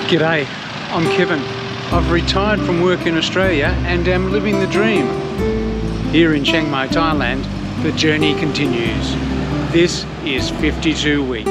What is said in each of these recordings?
G'day, I'm Kevin. I've retired from work in Australia and am living the dream. Here in Chiang Mai, Thailand, the journey continues. This is 52 weeks.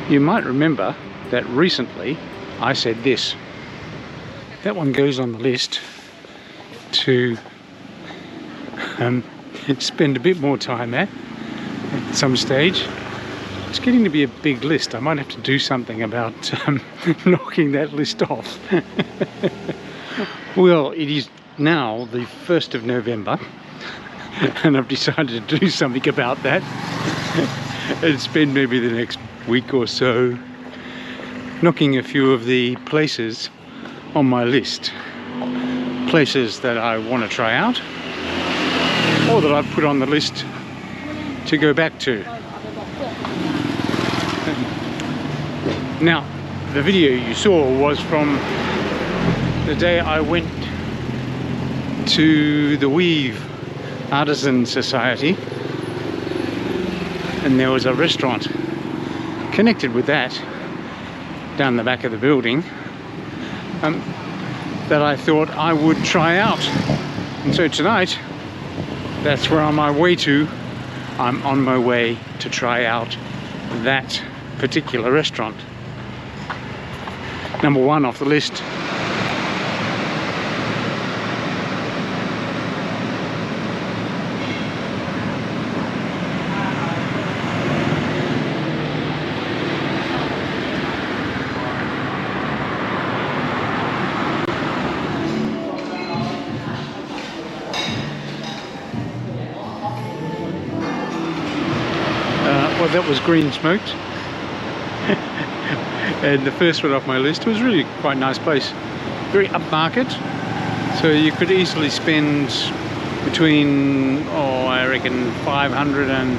You might remember that recently I said this. That one goes on the list to spend a bit more time at some stage. It's getting to be a big list. I might have to do something about knocking that list off. Well, it is now the 1st of November and I've decided to do something about that and spend maybe the next week or so knocking a few of the places on my list. Places that I want to try out or that I've put on the list to go back to. Now, the video you saw was from the day I went to the Weave Artisan Society, and there was a restaurant connected with that down the back of the building that I thought I would try out. And so tonight, that's where I'm on my way to. I'm on my way to try out that particular restaurant. Number one off the list. Well, that was green smoked. And the first one off my list was really quite a nice place. Very upmarket. So you could easily spend between, I reckon 500 and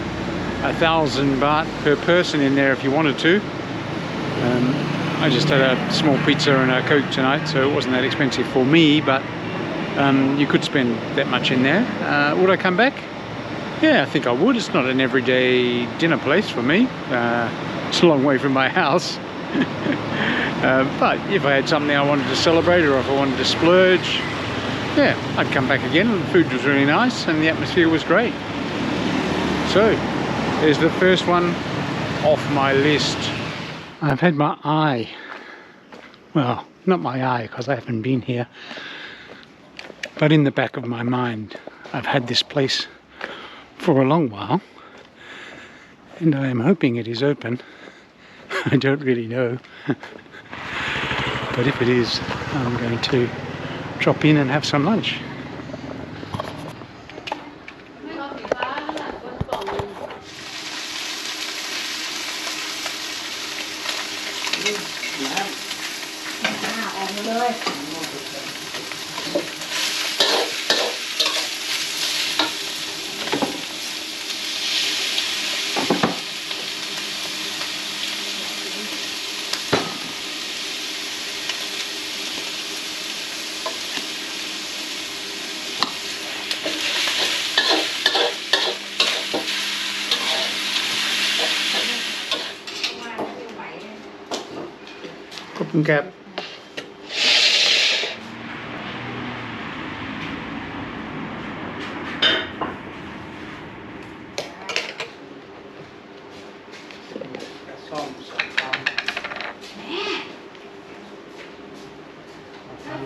1,000 baht per person in there if you wanted to. I just had a small pizza and a Coke tonight, so it wasn't that expensive for me, but you could spend that much in there. Would I come back? Yeah, I think I would. It's not an everyday dinner place for me. It's a long way from my house. But if I had something I wanted to celebrate or if I wanted to splurge, yeah, I'd come back again. The food was really nice and the atmosphere was great. So, there's the first one off my list. I've had my eye, well, not my eye because I haven't been here, but in the back of my mind, I've had this place for a long while, and I am hoping it is open. I don't really know, but if it is, I'm going to drop in and have some lunch. Gap.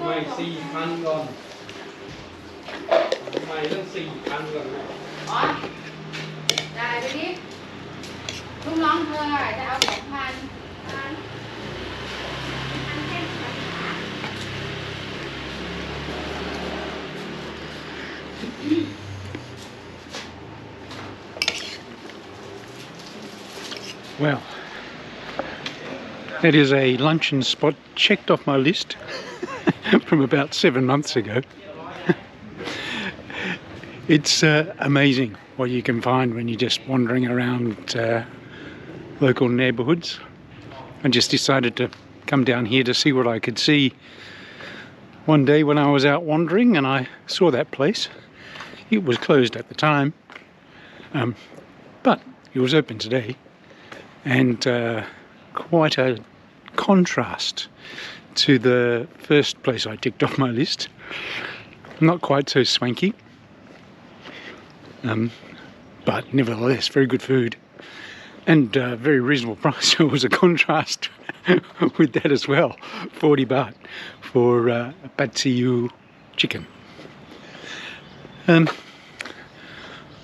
Mày xì ăn còn mày đang xì ăn còn Ủa? Rồi tôi biết Không ngon thôi rồi, tao một hành Well, that is a luncheon spot checked off my list from about 7 months ago. It's amazing what you can find when you're just wandering around local neighbourhoods. I just decided to come down here to see what I could see one day when I was out wandering, and I saw that place. It was closed at the time, but it was open today, and quite a contrast to the first place I ticked off my list. Not quite so swanky, but nevertheless very good food and very reasonable price. So it was a contrast with that as well. 40 baht for a pad see ew chicken.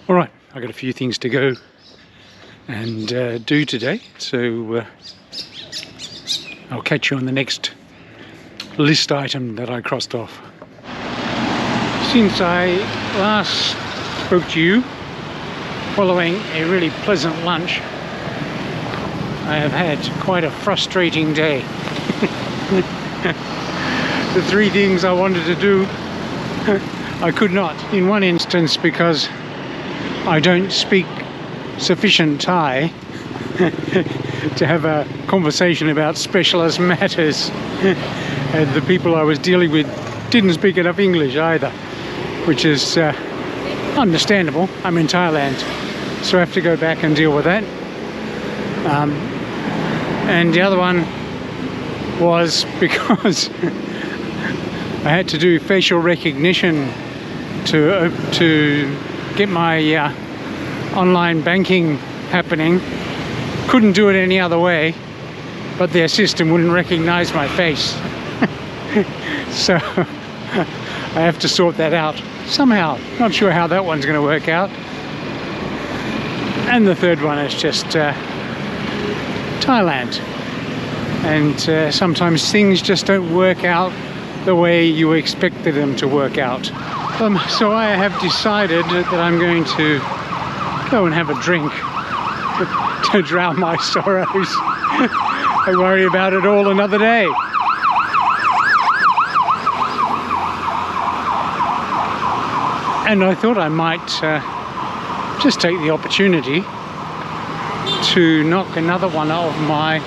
Alright, I got a few things to go and do today, so I'll catch you on the next list item that I crossed off. Since I last spoke to you, following a really pleasant lunch, I have had quite a frustrating day. The three things I wanted to do, I could not. In one instance, because I don't speak sufficient Thai to have a conversation about specialist matters, and the people I was dealing with didn't speak enough English either, which is understandable. I'm in Thailand, so I have to go back and deal with that. And the other one was because I had to do facial recognition to get my online banking happening. Couldn't do it any other way, but their system wouldn't recognize my face. So I have to sort that out somehow. Not sure how that one's going to work out. And the third one is just Thailand. And sometimes things just don't work out the way you expected them to work out. So I have decided that I'm going to go and have a drink to drown my sorrows. I worry about it all another day. And I thought I might just take the opportunity to knock another one off my,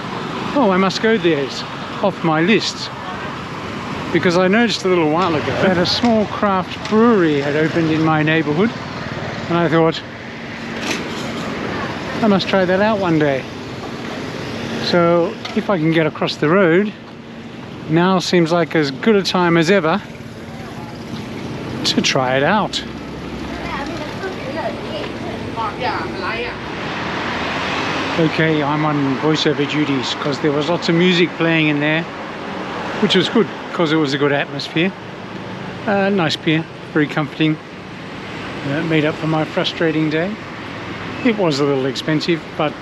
oh, I must go there's, off my list. Because I noticed a little while ago that a small craft brewery had opened in my neighbourhood, and I thought I must try that out one day. So if I can get across the road, now seems like as good a time as ever to try it out. Okay, I'm on voiceover duties because there was lots of music playing in there, which was good because it was a good atmosphere. Nice beer, very comforting. Made up for my frustrating day. It was a little expensive, but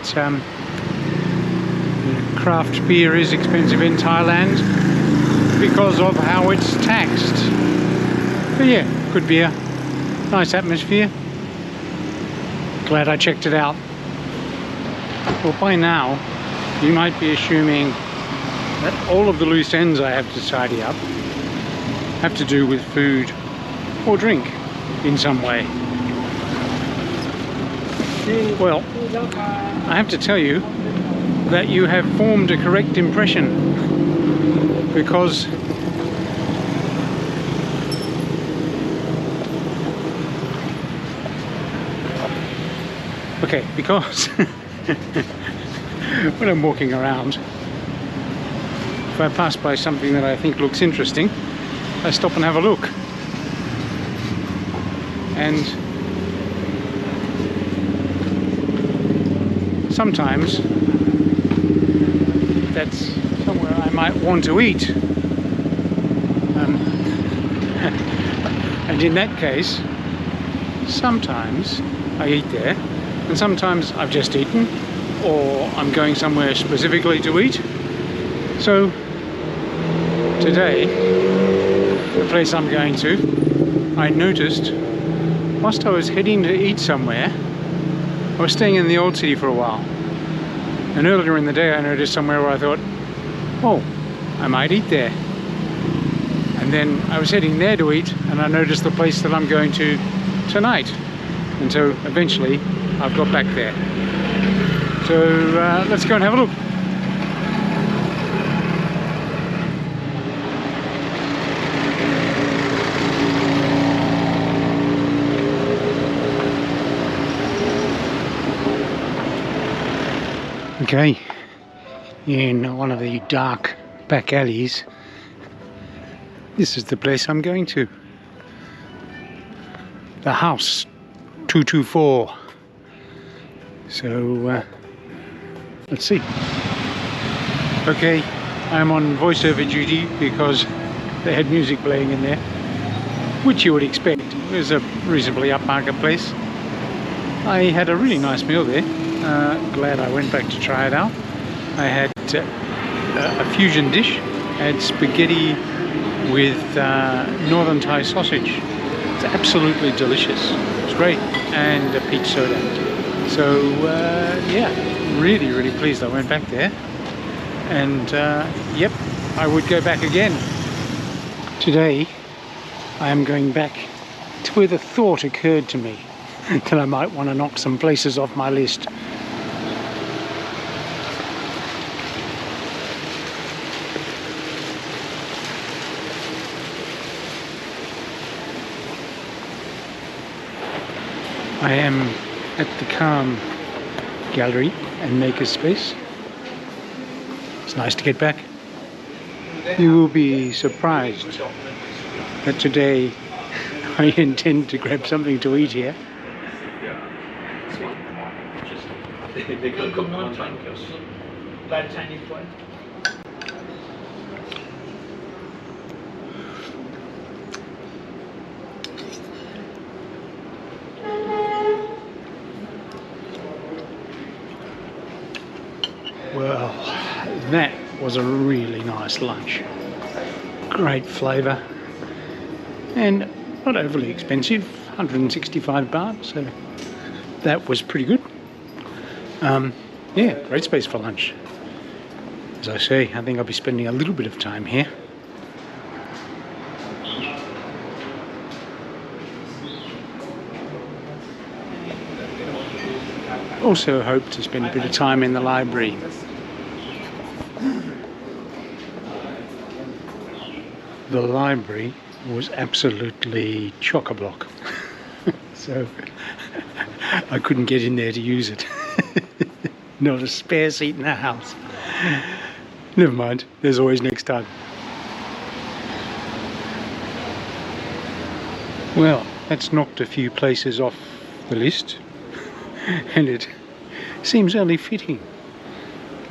craft beer is expensive in Thailand because of how it's taxed. But yeah, good beer, nice atmosphere. Glad I checked it out. Well, by now you might be assuming that all of the loose ends I have to tidy up have to do with food or drink in some way. Well, I have to tell you that you have formed a correct impression, because when I'm walking around, if I pass by something that I think looks interesting, I stop and have a look. And sometimes that's somewhere I might want to eat. And in that case, sometimes I eat there, and sometimes I've just eaten, or I'm going somewhere specifically to eat. So today, the place I'm going to, I noticed whilst I was heading to eat somewhere, I was staying in the old city for a while, and earlier in the day I noticed somewhere where I thought, oh, I might eat there. And then I was heading there to eat, and I noticed the place that I'm going to tonight. And so eventually I've got back there. So let's go and have a look. Okay, in one of the dark back alleys, this is the place I'm going to. The house 224. So let's see. Okay, I'm on voiceover duty because they had music playing in there, which you would expect. It was a reasonably upmarket place. I had a really nice meal there. Glad I went back to try it out. I had a fusion dish. I had spaghetti with northern Thai sausage. It's absolutely delicious. It's great. And a peach soda. So yeah, really, really pleased I went back there. And yep, I would go back again. Today I am going back to where the thought occurred to me that I might want to knock some places off my list. I am at the Calm Gallery and Makerspace. It's nice to get back. You will be surprised that today I intend to grab something to eat here. Well, that was a really nice lunch. Great flavour and not overly expensive, 165 baht, so that was pretty good. Yeah, great space for lunch. As I say, I think I'll be spending a little bit of time here. Also hope to spend a bit of time in the library. The library was absolutely chock-a-block. So I couldn't get in there to use it. Not a spare seat in the house. Never mind, there's always next time. Well, that's knocked a few places off the list. And it seems only fitting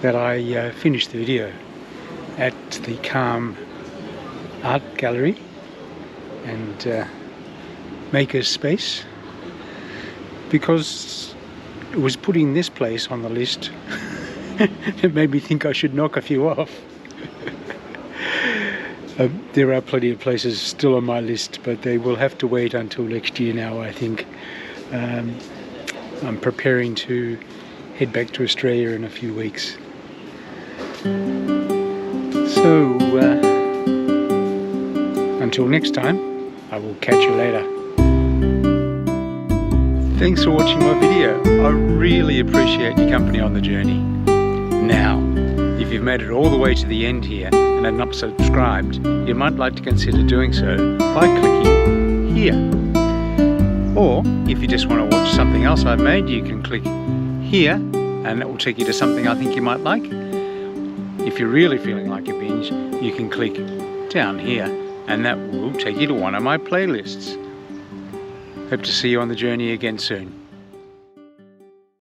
that I finish the video at the Calm Art Gallery and Makerspace, because it was putting this place on the list it made me think I should knock a few off. There are plenty of places still on my list, but they will have to wait until next year now, I think. I'm preparing to head back to Australia in a few weeks. So, until next time, I will catch you later. Thanks for watching my video. I really appreciate your company on the journey. Now, if you've made it all the way to the end here and are not subscribed, you might like to consider doing so by clicking here. Or, if you just want to watch something else I've made, you can click here and it will take you to something I think you might like. If you're really feeling like a binge, you can click down here and that will take you to one of my playlists. Hope to see you on the journey again soon.